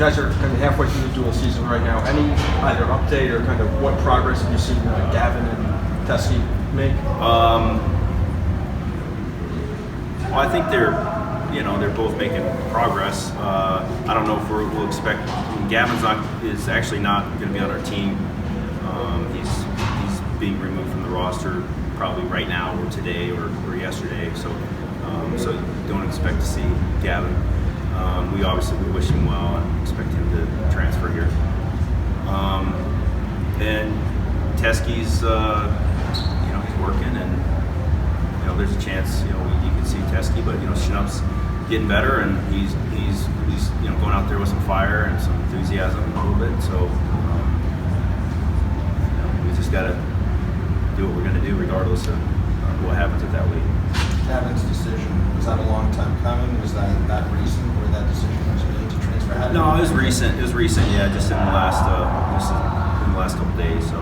guys are kind of halfway through the dual season right now. Any either update or kind of what progress have you seen Gavin and Teskey make? Well, I think they're both making progress. I don't know if we'll expect. Is actually not going to be on our team. He's being removed from the roster probably right now or today or yesterday. So don't expect to see Gavin. We obviously wish him well and expect him to transfer here. And Teskey's he's working, and there's a chance you can see Teskey, but Schnupp's getting better, and he's going out there with some fire and some enthusiasm a little bit. So we just got to do what we're going to do regardless of what happens at that week. Gavin's decision, was that a long time coming? Was that recent where that decision was made to transfer? No, it was recent. Yeah, just in the last couple days. So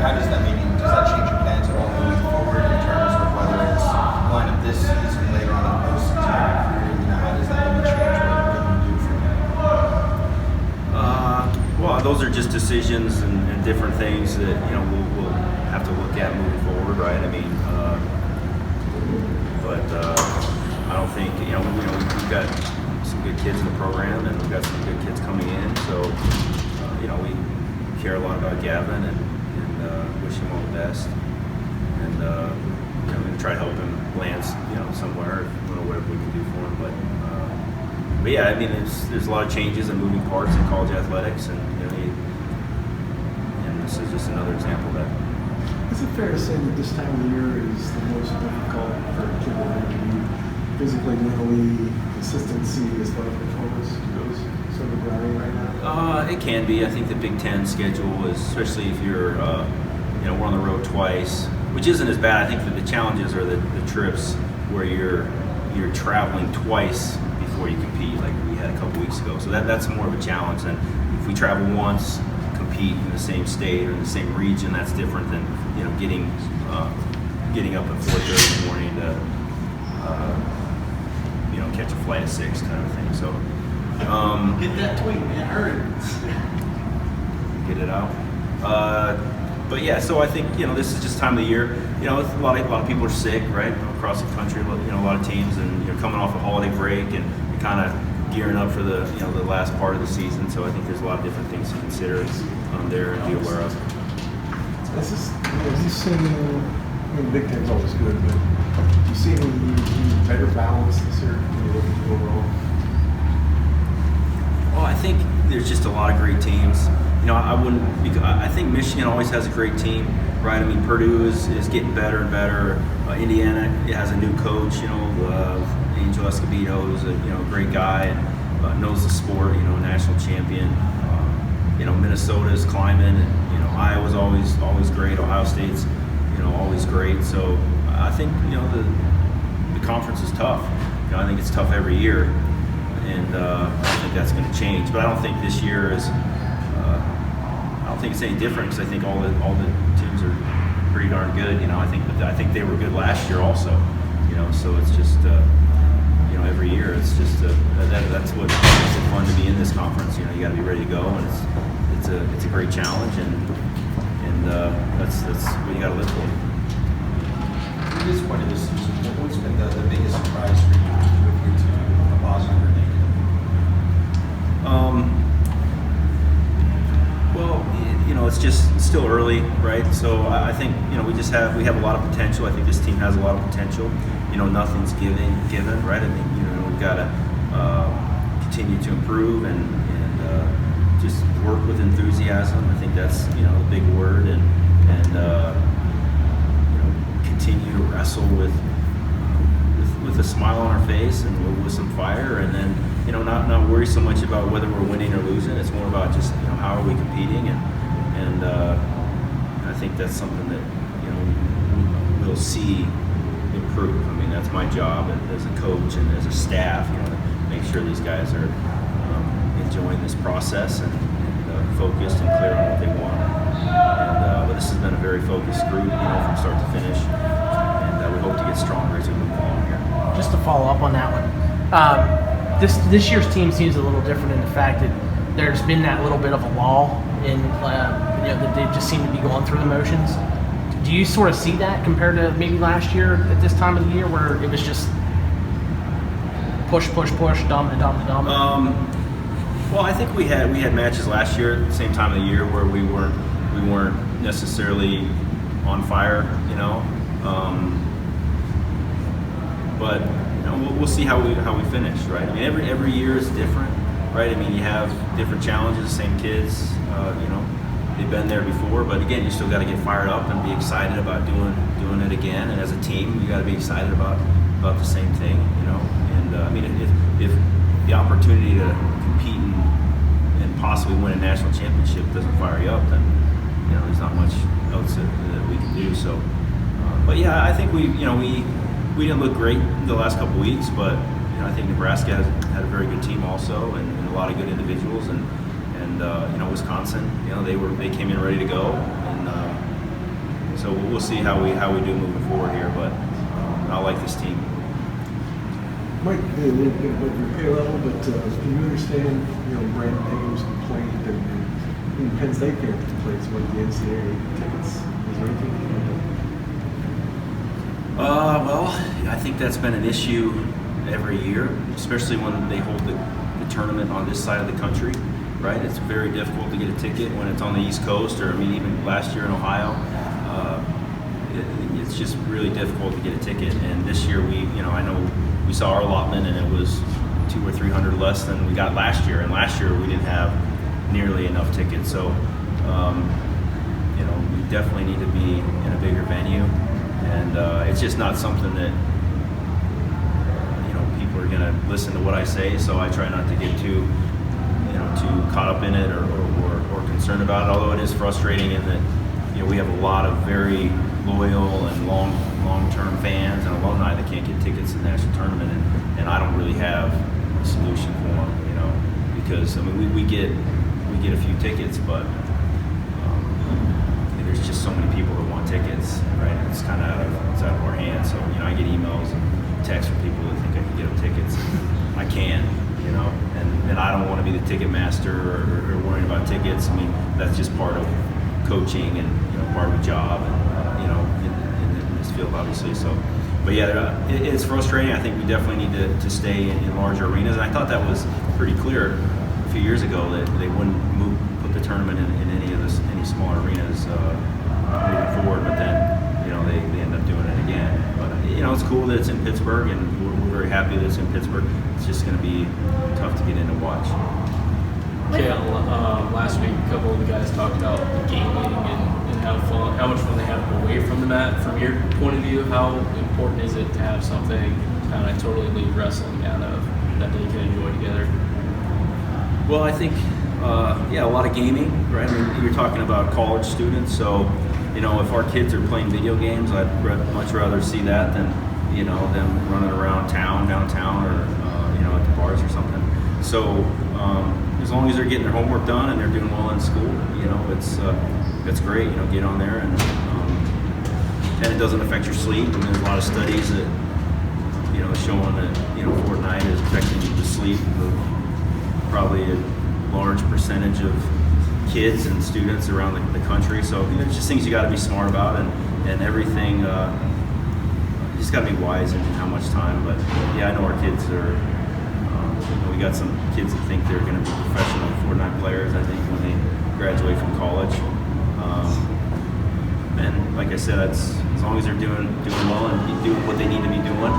how does that mean? Does that change your plans at all moving forward in terms of whether it's line up this season, later on in the postseason, how does that maybe change what you're going to do from here? Well, those are just decisions and different things that we'll have to look at moving forward, right? I mean, but I don't think we've got some good kids in the program, and we've got some good kids coming in. So we care a lot about Gavin and wish him all the best, and we're going to try to help him land somewhere, whatever we can do for him. But yeah, I mean, there's a lot of changes and moving parts in college athletics, and this is just another example of that. Is it fair to say that this time of the year is the most difficult for a kid to be physically, mentally, consistency as far as performance goes, sort of grinding right now? It can be. I think the Big Ten schedule is, especially if you're, we're on the road twice, which isn't as bad. I think that the challenges are the trips where you're traveling twice before you compete, like we had a couple weeks ago. So that's more of a challenge than if we travel once, compete in the same state or in the same region. That's different than getting up at 4:30 in the morning to catch a flight at 6 kind of thing. So Get that tweet, man. Hurry. Get it out. But yeah, so I think this is just time of the year. A lot of people are sick, right, across the country. A lot of teams, and coming off a holiday break and kind of gearing up for the the last part of the season. So I think there's a lot of different things to consider there and be aware of. This is, you seen, the Big Ten's always good, but do you see any better balance this year when you look at the overall? Well, I think there's just a lot of great teams. I think Michigan always has a great team, right? I mean, Purdue is getting better and better. Indiana has a new coach, Angel Escobedo, who's a great guy and knows the sport, national champion. Minnesota's climbing, and Iowa's always great. Ohio State's always great. So I think the conference is tough. I think it's tough every year, and I think that's going to change. But I don't think this year is. I don't think it's any different because I think all the teams are pretty darn good. I think they were good last year also. So it's just every year it's just that's what makes it fun to be in this conference. You got to be ready to go, and it's a great challenge, and that's what you got to live for. At this point of the season, what's been the biggest surprise for you with your team, a positive or negative? Well, it's just still early, right? So I think we have a lot of potential. I think this team has a lot of potential. Nothing's given, right? I think we've got to continue to improve and just work with enthusiasm. I think that's the big word, and continue to wrestle with a smile on our face and with some fire, and then not worry so much about whether we're winning or losing. It's more about just how are we competing, and I think that's something that we'll see improve. I mean, that's my job as a coach and as a staff, to make sure these guys are enjoying this process and focused and clear on what they want. But this has been a very focused group, from start to finish, and we hope to get stronger as we move along here. Just to follow up on that one, this year's team seems a little different in the fact that there's been that little bit of a lull in that they just seem to be going through the motions. Do you sort of see that compared to maybe last year at this time of the year where it was just push, dominant? Well, I think we had matches last year at the same time of the year where we weren't necessarily on fire, but we'll see how we finish, right? I mean, every year is different, right? I mean, you have different challenges, same kids, they've been there before, but again, you still got to get fired up and be excited about doing it again. And as a team, you got to be excited about the same thing, And I mean, if the opportunity to compete and possibly win a national championship doesn't fire you up, then there's not much else that we can do. So, but yeah, I think we didn't look great the last couple weeks, but I think Nebraska had a very good team also, and a lot of good individuals, and Wisconsin, they came in ready to go, and so we'll see how we do moving forward here. But I like this team. Might be a little bit above your pay level, but do you understand, Brandon Ingram's complaint and Penn State fans' complaints about the NCAA tickets? Is there anything you can do? Well, I think that's been an issue every year, especially when they hold the tournament on this side of the country, right? It's very difficult to get a ticket when it's on the East Coast, or even last year in Ohio. It's just really difficult to get a ticket, and this year I know we saw our allotment and it was 200 or 300 less than we got last year, and last year we didn't have nearly enough tickets. So we definitely need to be in a bigger venue, and it's just not something that people are going to listen to what I say. So I try not to get too caught up in it or concerned about it. Although it is frustrating in that we have a lot of very loyal and long-term fans and alumni that can't get tickets to the national tournament, and I don't really have a solution for them, because I mean we get a few tickets, but there's just so many people that want tickets, right? It's kind of out of our hands. So I get emails and texts from people that think I can get them tickets. I can, and I don't want to be the ticket master or worrying about tickets. I mean, that's just part of coaching and part of a job, and in this field, obviously. So, but yeah, it's frustrating. I think we definitely need to stay in larger arenas, and I thought that was pretty clear a few years ago that they wouldn't put the tournament in any smaller arenas moving forward. But then they end up doing it again. But it's cool that it's in Pittsburgh, and we're very happy that it's in Pittsburgh. It's just going to be tough to get in and watch. Cael, last week, a couple of the guys talked about gaming and how much fun they have away from the mat. From your point of view, how important is it to have something kind of totally leave wrestling out of that they can enjoy together? Well, I think, a lot of gaming, right? I mean, you're talking about college students, so if our kids are playing video games, I'd much rather see that than them running around downtown, or at the bars or something. So as long as they're getting their homework done and they're doing well in school, it's great. Get on there, and it doesn't affect your sleep. I mean, there's a lot of studies that showing that Fortnite is affecting the sleep of probably a large percentage of kids and students around the country. So it's just things you got to be smart about, and everything. You just got to be wise in how much time. But yeah, I know our kids are. We got some kids that think they're going to be professional Fortnite players, I think, when they graduate from college. And like I said, as long as they're doing well and doing what they need to be doing,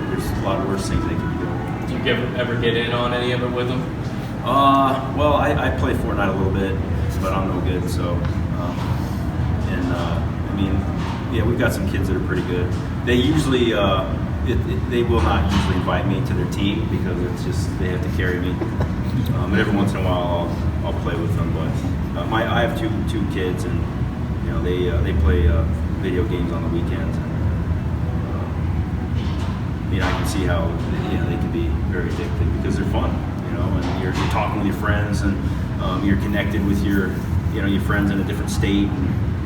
there's a lot of worse things they can be doing. Do you ever get in on any of it with them? Well, I play Fortnite a little bit, but I'm no good. So, we've got some kids that are pretty good. They usually. They will not usually invite me to their team because it's just they have to carry me. But every once in a while, I'll play with them. But I have two kids, and they play video games on the weekends. And I can see how they can be very addicted because they're fun. And you're talking with your friends, and you're connected with your friends in a different state,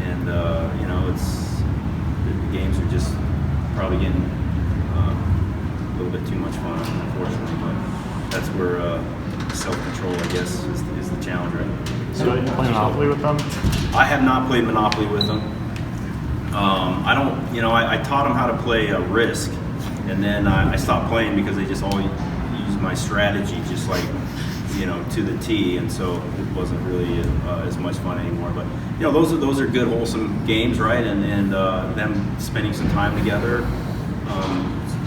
and the games are just probably getting little bit too much fun, unfortunately. But that's where self-control, I guess, is the challenge, right? So you play Monopoly with them? I have not played Monopoly with them. I don't, you know, I taught them how to play Risk, and then I stopped playing because they just all use my strategy just like, you know, to the T, and so it wasn't really as much fun anymore. But you know, those are good, wholesome games, right? And them spending some time together,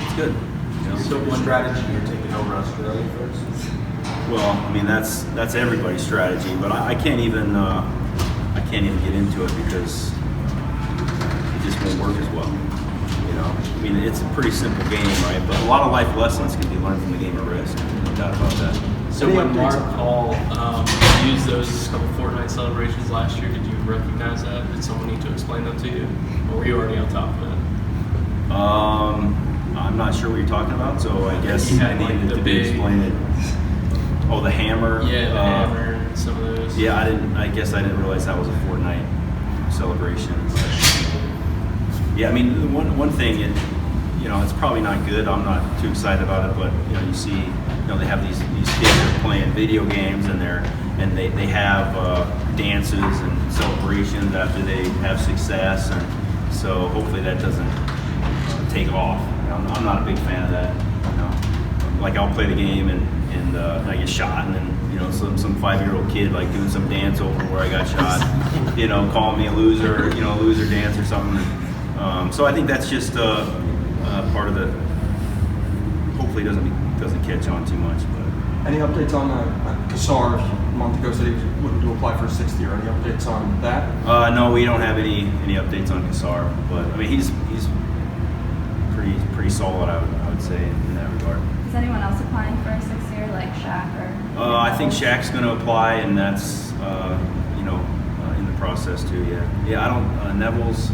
it's good. You know? So what strategy you're taking over Australia first? Well, I mean that's everybody's strategy, but I can't even get into it because it just won't work as well. You know, I mean it's a pretty simple game, right? But a lot of life lessons can be learned from the game of Risk. No doubt about that. So when Mark Hall used those couple Fortnite celebrations last year, did you recognize that? Did someone need to explain them to you, or were you already on top of it? I'm not sure what you're talking about, so I guess He I had, like, needed the to be big- explained. Oh, the hammer. Yeah, the hammer, and some of those. Yeah, I guess I didn't realize that was a Fortnite celebration. Yeah, I mean, one thing, you know, it's probably not good. I'm not too excited about it, but you know, you see, you know, they have these kids that are playing video games, and they have dances and celebrations after they have success, and so hopefully that doesn't take off. You know, I'm not a big fan of that. You know, like I'll play the game and I get shot, and then you know some 5-year-old kid like doing some dance over where I got shot, you know, calling me a loser, you know, loser dance or something. So I think that's just part of the. Hopefully, it doesn't catch on too much. But Any updates on Cassar a month ago said he was looking to apply for a 6th year? Any updates on that? no, we don't have any updates on Cassar, but I mean he's pretty solid. I would say in that regard. Is anyone else applying for a 6th year, like Shaq or? I think Shaq's going to apply, and that's you know in the process too. Yeah. I don't Neville's.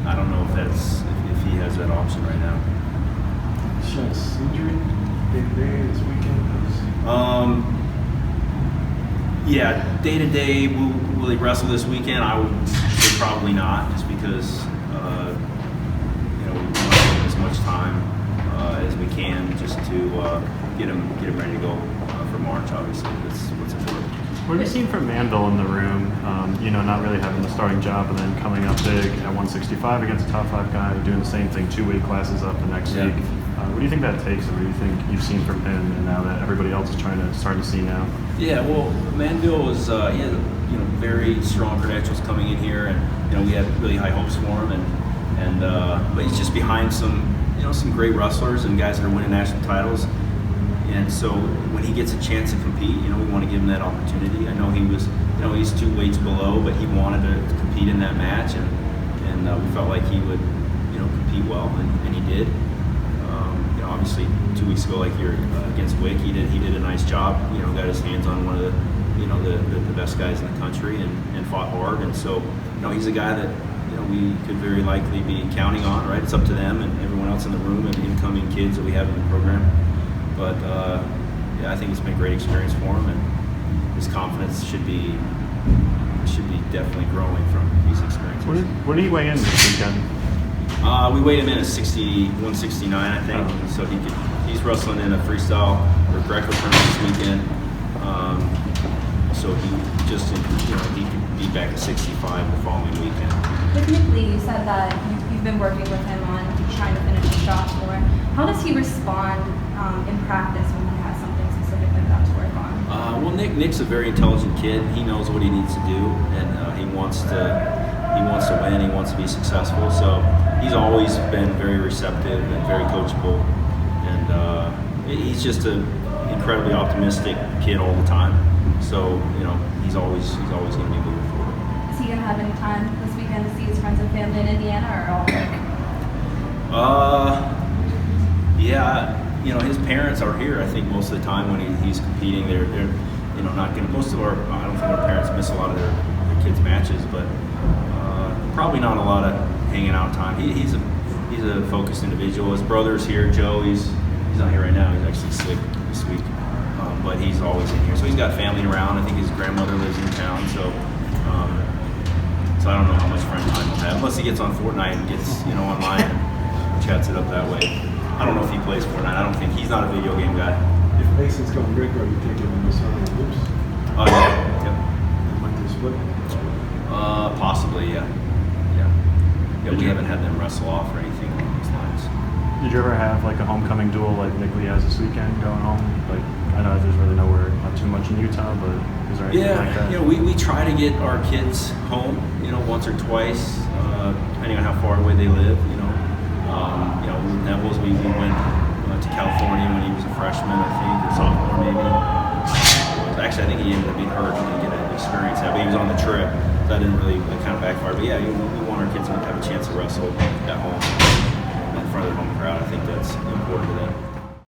I don't know if he has that option right now. Shaq's injury day-to-day this weekend. Yeah, day to day, will he wrestle this weekend? I would say probably not, just because you know we want to give him as much time as we can just to get him ready to go for March. Obviously, that's what's important. What have you seen from Manville in the room? You know, not really having the starting job and then coming up big at 165 against a top 5 guy, doing the same thing, 2 weight classes up the next Yeah. week. What do you think that takes, and what do you think you've seen from him, and now that everybody else is starting to see now? Yeah, well, Manville was he had you know very strong credentials coming in here, and you know we had really high hopes for him, and but he's just behind some great wrestlers and guys that are winning national titles. And so when he gets a chance to compete, you know, we want to give him that opportunity. I know he was, you know, he's 2 weights below, but he wanted to compete in that match, and we felt like he would, you know, compete well, and he did. You know, obviously 2 weeks ago, like here against Wick, he did a nice job. You know, got his hands on one of the, you know, the best guys in the country, and fought hard. And so, you know, he's a guy that, you know, we could very likely be counting on. Right, it's up to them and everyone else in the room and incoming kids that we have in the program. But yeah, I think it's been a great experience for him, and his confidence should be definitely growing from these experiences. What did he weigh in this weekend? We weighed him in at 169, I think. Oh. So he's wrestling in a freestyle or Greco tournament this weekend. So he just you know he could be back at 65 the following weekend. With Nick Lee, you said that you've been working with him on trying to finish the shots more. How does he respond in practice when he has something specific like that to work on? Well, Nick's a very intelligent kid. He knows what he needs to do, and he wants to win. He wants to be successful. So he's always been very receptive and very coachable, and he's just an incredibly optimistic kid all the time. So you know he's always going to be moving forward. Is he going to have any time this weekend to see his friends and family in Indiana, or all work? Yeah. You know, his parents are here. I think most of the time when he's competing, they're you know not going to. Most of I don't think our parents miss a lot of their kids' matches, but probably not a lot of hanging out time. He's a focused individual. His brother's here, Joe. He's not here right now. He's actually sick this week, but he's always in here. So he's got family around. I think his grandmother lives in town, so I don't know how much friend time he'll have unless he gets on Fortnite and gets online and chats it up that way. I don't know if he plays Fortnite. I don't think he's not a video game guy. If Mason's going big, are you taking Minnesota and Loops? Oh yeah, yep. That might be a split. Possibly, yeah. Yeah, we haven't had them wrestle off or anything along those lines. Did you ever have like a homecoming duel like Nick Lee has this weekend going home? Like, I know there's really nowhere, not too much in Utah, but is there anything like that? You know, we try to get our kids home, you know, once or twice, depending on how far away they live, you know. Neville's, we went to California when he was a freshman, I think, or sophomore maybe. Actually, I think he ended up being hurt and didn't get to experience that, but he was on the trip. So that didn't really kind of backfire. But yeah, we want our kids to have a chance to wrestle at home in front of the home crowd. I think that's important to them.